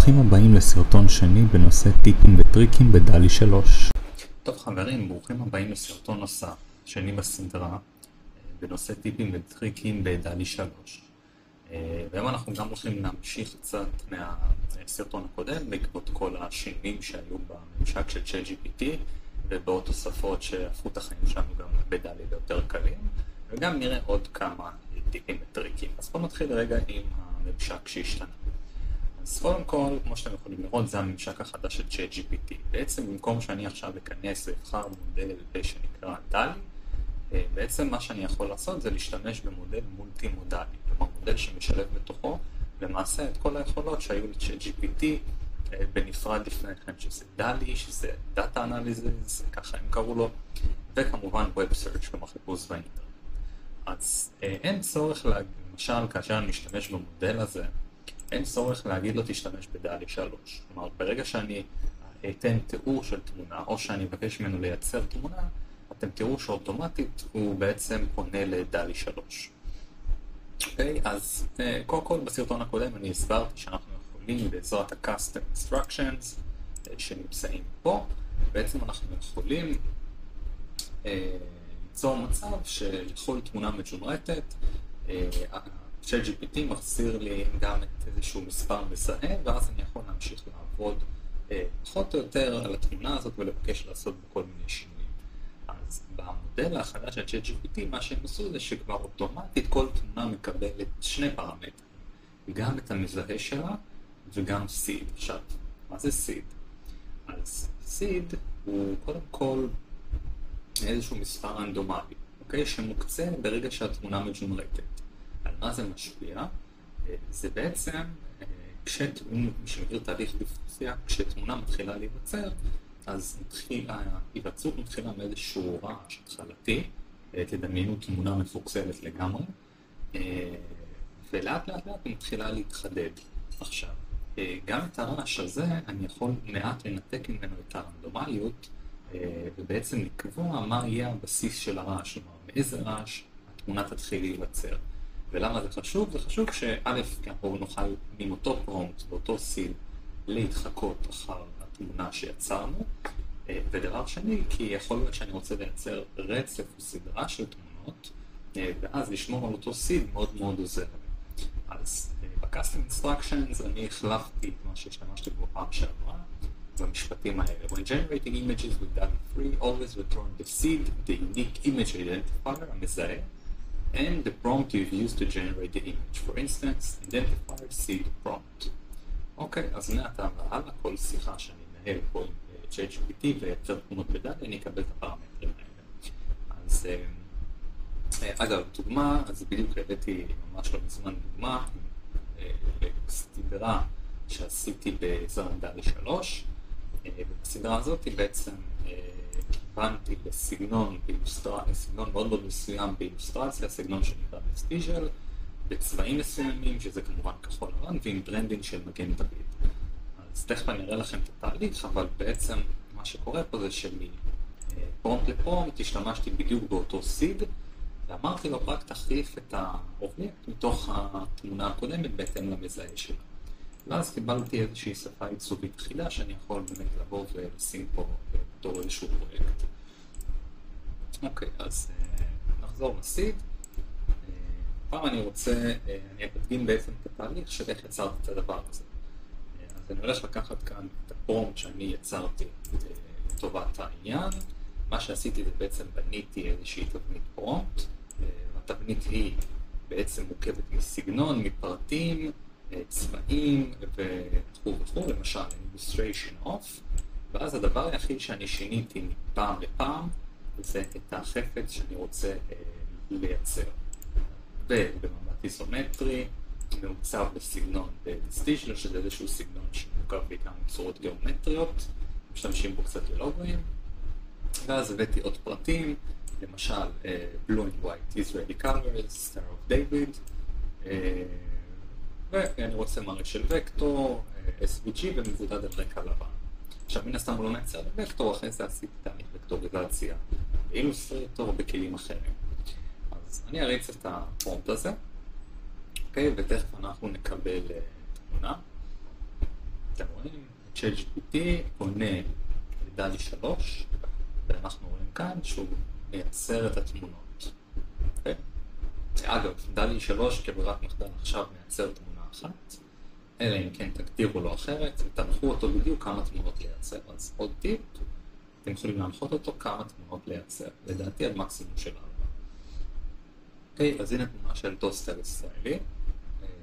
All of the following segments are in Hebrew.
ברוכים הבאים לסרטון שני בנושא טיפים וטריקים בדאל-E 3. טוב חברים, ברוכים הבאים לסרטון נוסף שני בסדרה בנושא טיפים וטריקים בדאל-E 3. והיום אנחנו גם הולכים להמשיך קצת מהסרטון הקודם בעקבות כל השינויים שהיו בממשק של ChatGPT ובעוד תוספות שהפכו את החיים שלנו גם בדאל-E ליותר קלים, וגם נראה עוד כמה טיפים וטריקים. אז בואו נתחיל רגע עם הממשק שהשתנה. אז קודם כל, כמו שאתם יכולים לראות, זה הממשק החדש של ChatGPT. בעצם במקום שאני עכשיו אכנס ואבחר מודל שנקרא Dall-E, בעצם מה שאני יכול לעשות זה להשתמש במודל מולטי-מודלי, כלומר מודל שמשלב בתוכו למעשה את כל היכולות שהיו ל-ChatGPT בנפרד לפני כן, שזה Dall-E, שזה Data Analysis, ככה הם קראו לו, וכמובן Web Search, כלומר חיפוש באינטרנט. אז אין צורך, למשל, כאשר אני משתמש במודל הזה, אין צורך להגיד לו תשתמש בדאל-E 3. כלומר, ברגע שאני אתן תיאור של תמונה, או שאני מבקש ממנו לייצר תמונה, אתם תראו שאוטומטית הוא בעצם פונה לדאל-E 3. אוקיי, אז קודם כל בסרטון הקודם אני הסברתי שאנחנו יכולים בעזרת ה-Custom Instructions שנמצאים פה, בעצם אנחנו יכולים ליצור מצב שלכל תמונה מג'ונרטת, ChatGPT מחזיר לי גם את איזשהו מספר מזהה, ואז אני יכול להמשיך לעבוד פחות או יותר על התמונה הזאת ולבקש לעשות בכל מיני שינויים. אז במודל החדש של ChatGPT מה שהם עשו זה שכבר אוטומטית כל תמונה מקבלת שני פרמטרים, גם את המזהה שלה וגם seed. עכשיו, מה זה seed? אז seed הוא קודם כל איזשהו מספר רנדומלי, אוקיי? שמוקצה ברגע שהתמונה מג'ונרטת. על מה זה משפיע? זה בעצם, כשמכיר תהליך דיפרנציה, כשתמונה מתחילה להיווצר, אז ההיווצרות מתחילה מאיזשהו רעש התחלתי, תדמיינו תמונה מפוקסלת לגמרי, ולאט לאט לאט היא מתחילה להתחדד. עכשיו, גם את הרעש הזה אני יכול מעט לנתק ממנו את הרנדומליות, ובעצם לקבוע מה יהיה הבסיס של הרעש, כלומר, מאיזה רעש התמונה תתחיל להיווצר. ולמה זה חשוב? זה חשוב שא', כי אנחנו נוכל עם אותו פרומפט, באותו סיל, להתחקות אחר התמונה שיצרנו, ודבר שני, כי יכול להיות שאני רוצה לייצר רצף או סדרה של תמונות, ואז לשמור על אותו סיל מאוד מאוד עוזר. אז ב-Custom Instructions אני החלפתי את מה שהשתמשתי בו פעם שעברה, במשפטים האלה. When generating images with Dall-E 3, always return the seed, the unique image identifier, המזהה, and the prompt you've used to generate the image. For instance, Identifier seed prompt. אוקיי, אז מעתה והלאה, כל שיחה שאני מנהל פה עם ChatGPT וייצר תמונות בדאל-E, אני אקבל את הפרמטרים האלה. אז אגב, דוגמה, אז בדיוק הבאתי ממש לא מזמן דוגמה, סדרה שעשיתי בעזרת דאל-E 3, ובסדרה הזאת בעצם כיוונתי לסגנון מאוד מאוד מסוים באילוסטרציה, סגנון שנקרא וסטיג'ל, בצבעים מסוימים, שזה כמובן כחול לבן, ועם ברנדינג של מגן דוד. אז תכף אני אראה לכם את התהליך, אבל בעצם מה שקורה פה זה שמפרומפט לפרומפט השתמשתי בדיוק באותו סיד, ואמרתי לו רק תחליף את האובייקט מתוך התמונה הקודמת בהתאם למזהה שלה. ואז קיבלתי איזושהי שפה עיצובית תחילה שאני יכול באמת לבוא ולשים פה בתור איזשהו פרויקט. אוקיי, אז נחזור לסיד. פעם אני אדגים בעצם את התהליך של איך יצרתי את הדבר הזה. אז אני הולך לקחת כאן את הפרומפט שאני יצרתי לטובת העניין. מה שעשיתי זה בעצם בניתי איזושהי תבנית פרומפט. התבנית היא בעצם מורכבת מסגנון, מפרטים, צבעים וכו', למשל illustration off, ואז הדבר היחיד שאני שיניתי מפעם לפעם זה את החפץ שאני רוצה לייצר. ובמבט איזומטרי מעוצב בסגנון בסטיג'ל, שזה איזשהו סגנון שמורכב בעיקר מצורות גיאומטריות, משתמשים בו קצת ללוגויים, ואז הבאתי עוד פרטים, למשל blue and white Israeli colors, Star of David, ואני רוצה מראה של וקטור, SVG ומבודד על רקע לבן. עכשיו מן הסתם הוא לא מייצר לוקטור, אחרי זה עשיתי תהליך וקטוריזציה באילוסטרטור או בכלים אחרים. אז אני אריץ את הפרומפט הזה, אוקיי, ותכף אנחנו נקבל תמונה. אתם רואים, ChatGPT עונה לדלי 3, ואנחנו רואים כאן שהוא מייצר את התמונות. אוקיי? אגב, דלי 3 כברירת מחדל עכשיו מייצר תמונה אחת, אלא אם כן תגדירו לו אחרת, ותנחו אותו בדיוק כמה תמונות לייצר. אז עוד טיפ, אתם יכולים להנחות אותו כמה תמונות לייצר, לדעתי על מקסימום של 4. אוקיי, אז הנה תמונה של טוסטר ישראלי,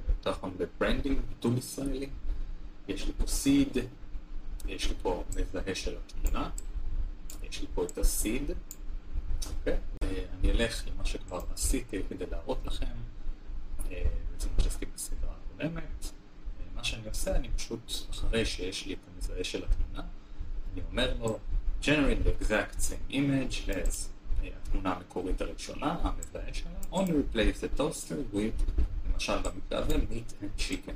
יותר נכון בברנדינג, ביטול ישראלי. יש לי פה סיד, יש לי פה מזהה של התמונה, יש לי פה את הסיד. אוקיי, אני אלך למה שכבר עשיתי כדי להראות לכם, בעצם מה שעשיתי בסדרה הקודמת. מה שאני עושה, אני פשוט, אחרי שיש לי את המזהה של התמונה, אני אומר לו, generate the exact same image as התמונה המקורית הראשונה, המזהה שלה, only replace the toaster with, למשל במקרה הזה, meat and chicken.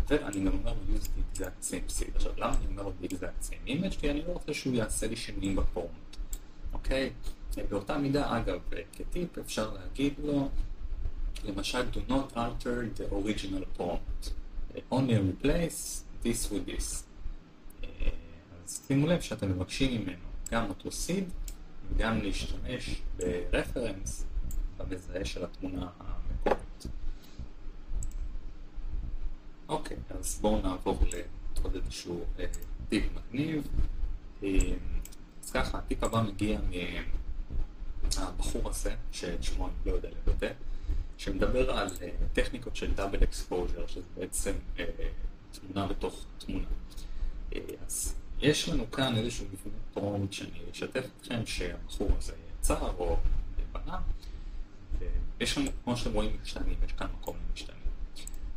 ואני גם אומר לו, use the exact same seed. עכשיו, למה אני אומר לו the exact same image? כי אני לא רוצה שהוא יעשה לי שינויים בפורמט. אוקיי? באותה מידה, אגב, כטיפ אפשר להגיד לו, למשל, do not alter the original prompt. only replace this with this. אז שימו לב שאתם מבקשים ממנו גם אותו סיד וגם להשתמש ברפרנס במזהה של התמונה המקורית. אוקיי, אז בואו נעבור לעוד איזשהו טיפ מגניב. אז ככה, הטיפ הבא מגיע מהבחור הזה, שאת שמו אני לא יודע לבטא, שמדבר על טכניקות של דאבל אקספוז'ר, שזה בעצם תמונה בתוך תמונה. אז יש לנו כאן איזשהו מבנה פרומט שאני אשתף אתכם שהבחור הזה יצר או בנה, ויש לנו, כמו שאתם רואים, משתנים, יש כאן מקום למשתנים.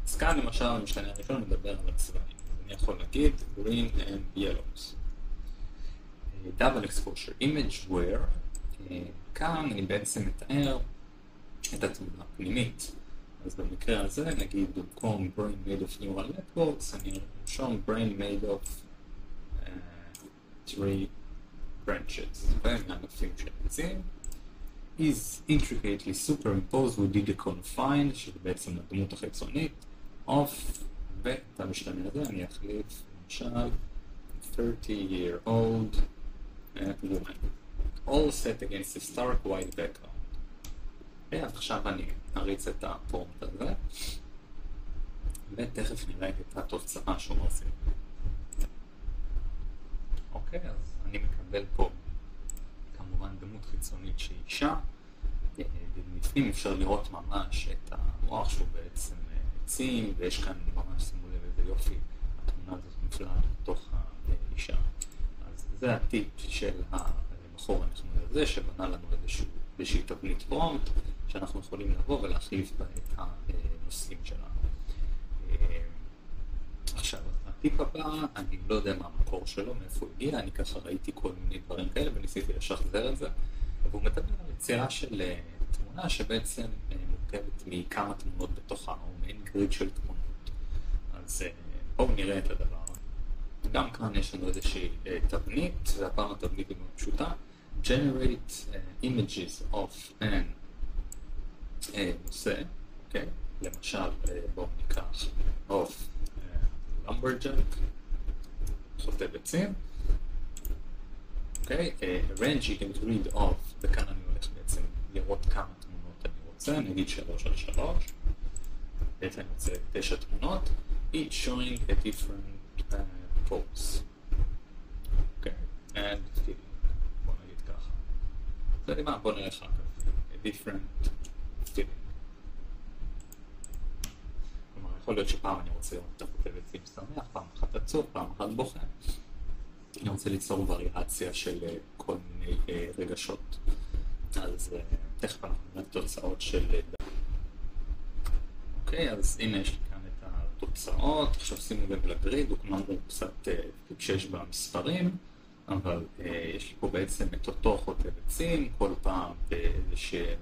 אז כאן למשל המשתנה הראשון מדבר על הצבעים, אז אני יכול להגיד green and yellows. Double exposure image where, כאן אני בעצם מתאר את התמונה הפנימית. אז במקרה הזה נגיד במקום brain made of neural networks, אני ארשום brain made of 3 branches, ומענפים של עצים. is intricately superimposed with data confined, שזה בעצם הדמות החיצונית, of, ואת המשתנה הזה אני אחליף, למשל, 30-year-old woman, all set against a stark white background. אז עכשיו אני אריץ את הפרומט הזה, ותכף נראה את התוצאה שהוא עושה. אוקיי, אז אני מקבל פה כמובן דמות חיצונית שהיא אישה, ובפנים אפשר לראות ממש את המוח שהוא בעצם עצים, ויש כאן ממש, שימו לב איזה יופי, התמונה הזאת נפלאה בתוך האישה. אז זה הטיפ של הבחור הנחמד הזה, שבנה לנו איזושהי תבנית פרומט, שאנחנו יכולים לבוא ולהחליף בה את הנושאים שלנו. עכשיו, הטיפ הבא, אני לא יודע מה המקור שלו, מאיפה הוא הגיע, אני ככה ראיתי כל מיני דברים כאלה וניסיתי לשחזר את זה, והוא מדבר על יצירה של תמונה שבעצם מורכבת מכמה תמונות בתוכה, או מעין גריד של תמונות. אז בואו נראה את הדבר. גם כאן יש לנו איזושהי תבנית, והפעם התבנית היא מאוד פשוטה. Generate images of an נושא, אוקיי? למשל, בואו ניקח of lumberjack, חוטב עצים, אוקיי? range you can read of, וכאן אני הולך בעצם לראות כמה תמונות אני רוצה, נגיד 3x3, בעצם אני רוצה 9 תמונות, each showing a different pose, אוקיי? and feeling, בואו נגיד ככה. זה יודע מה, בואו נלך ככה, a different feeling. כלומר, יכול להיות שפעם אני רוצה לראות את החוטב עצים שמח, פעם אחת עצוב, פעם אחת בוכה. אני רוצה ליצור וריאציה של כל מיני רגשות. אז תכף אנחנו נראה תוצאות של דל. אוקיי, אז הנה יש לי כאן את התוצאות. עכשיו שימו לב לגריד, הוא כלומר קצת שיש במספרים, אבל יש לי פה בעצם את אותו חוטב עצים, כל פעם באיזשהם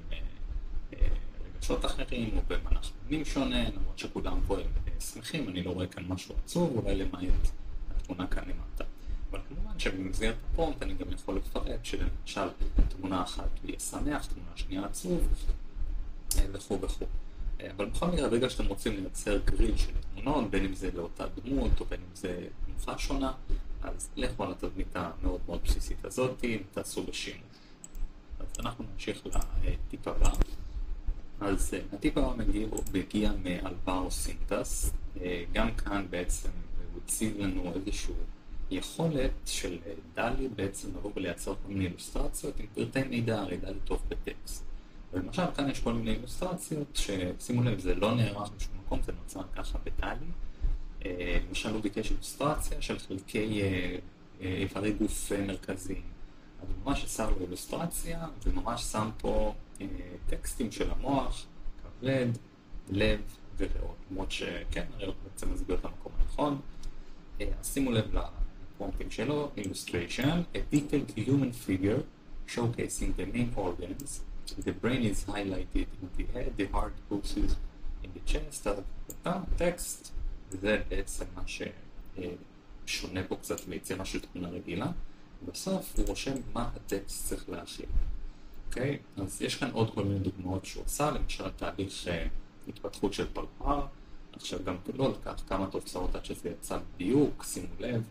רגשות אחרים, או במנח פנים שונה, למרות שכולם פה הם שמחים, אני לא רואה כאן משהו עצוב, אולי למעט התמונה כאן למטה. אבל כמובן שבמסגרת הפרומט אני גם יכול לפרט שלמשל תמונה אחת תהיה שמח, תמונה שנייה עצוב, וכו' וכו'. אבל בכל מקרה, ברגע שאתם רוצים לייצר גריד של תמונות, בין אם זה לאותה דמות, או בין אם זה תנוחה שונה, אז לכו על התבנית המאוד מאוד בסיסית הזאת, תעשו בשימוש. אז אנחנו נמשיך לטיפ הבא. אז הטיפ הבא מגיע מאלברו סינטס. גם כאן בעצם הוא הציב לנו איזושהי יכולת של דלי בעצם לבוא ולייצר כל מיני אילוסטרציות עם פרטי מידע, הרי דלי טוב בטקסט. ולמשל כאן יש כל מיני אילוסטרציות ששימו לב, זה לא נערך בשום מקום, זה נוצר ככה בדלי. למשל הוא ביקש אילוסטרציה של חלקי איברי גוף מרכזיים. אז הוא ממש עשה לו אילוסטרציה וממש שם פה טקסטים של המוח, כבד, לב וריאות. למרות שכן, הריאות בעצם מסביר את המקום הנכון. אז שימו לב לפרומפטים שלו, illustration, a detailed human figure showcasing the main organs. The brain is highlighted in the head, the heart pulses in the chest. טקסט, וזה בעצם מה ששונה פה קצת מיצירה של תמונה רגילה. בסוף הוא רושם מה הטקסט צריך להכיל. אוקיי? אז יש כאן עוד כל מיני דוגמאות שהוא עשה, למשל תהליך התפתחות של פרפר. עכשיו גם לא לקח כמה תוצאות עד שזה יצא בדיוק, שימו לב,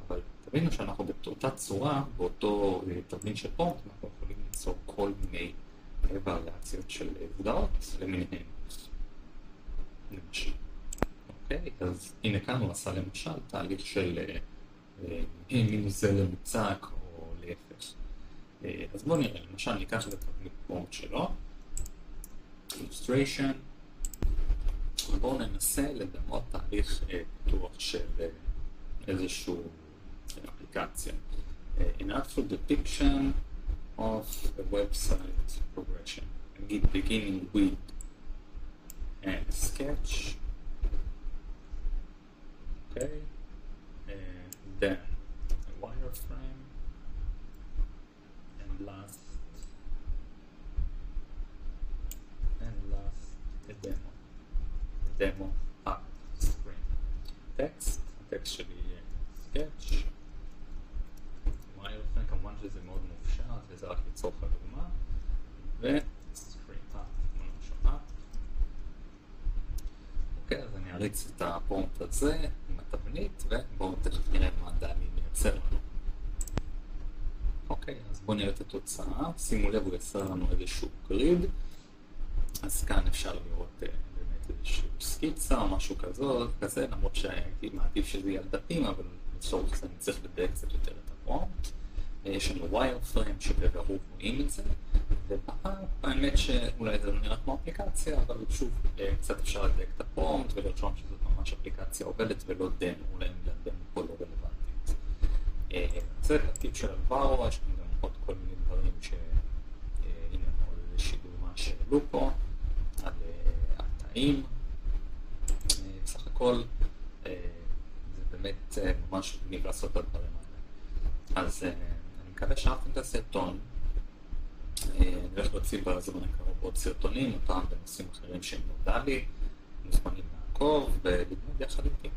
אבל תבינו שאנחנו באותה צורה, באותו תבנית של פונט, אנחנו יכולים ליצור כל מיני וריאציות של הגדרות למיניהן. למשל. אוקיי, אז הנה כאן הוא עשה למשל תהליך של מינוס זה למוצק או להפך. אז בואו נראה, למשל ניקח את התבנית פונט שלו, illustration, ובואו ננסה לדמות תהליך פיתוח של איזושהי אפליקציה. An artful depiction of a website progression. נגיד beginning with a sketch, okay, then a wireframe, and last a demo screen. Text שלי יהיה sketch, wireframe, כמובן שזה מאוד מופשט, וזה רק לצורך הדוגמה, וסקרין, תמונה שונה. אוקיי, אז אני אריץ את הפרומפט הזה עם התבנית, ובואו תכף נראה מה דלי מייצר לנו. אוקיי, אז בואו נראה את התוצאה. שימו לב, הוא יצר לנו איזשהו גריד. אז כאן אפשר לראות באמת איזשהו סקיצה או משהו כזה, למרות שהייתי מעדיף שזה יהיה על דפים, אבל לצורך זה אני צריך לדייק קצת יותר את הפרומפט. יש לנו wireframe שבברור רואים את זה, ובאמת שאולי זה לא נראה כמו אפליקציה, אבל שוב קצת אפשר לדייק את הפרומפט ולרשום שזאת ממש אפליקציה עובדת ולא דמו, אולי דמו פה לא רלוונטית. זה הטיפ של אלברו, יש לנו גם עוד כל מיני דברים שהנה עוד איזושהי דוגמה שהעלו פה, על התאים. בסך הכל זה באמת ממש מגניב לעשות את הדברים האלה. אז אני מקווה שאהבתם את הסרטון. אני הולך להוציא בזמן הקרוב עוד סרטונים, הפעם בנושאים אחרים שהם לא דלי, מוזמנים לעקוב וללמוד יחד איתי.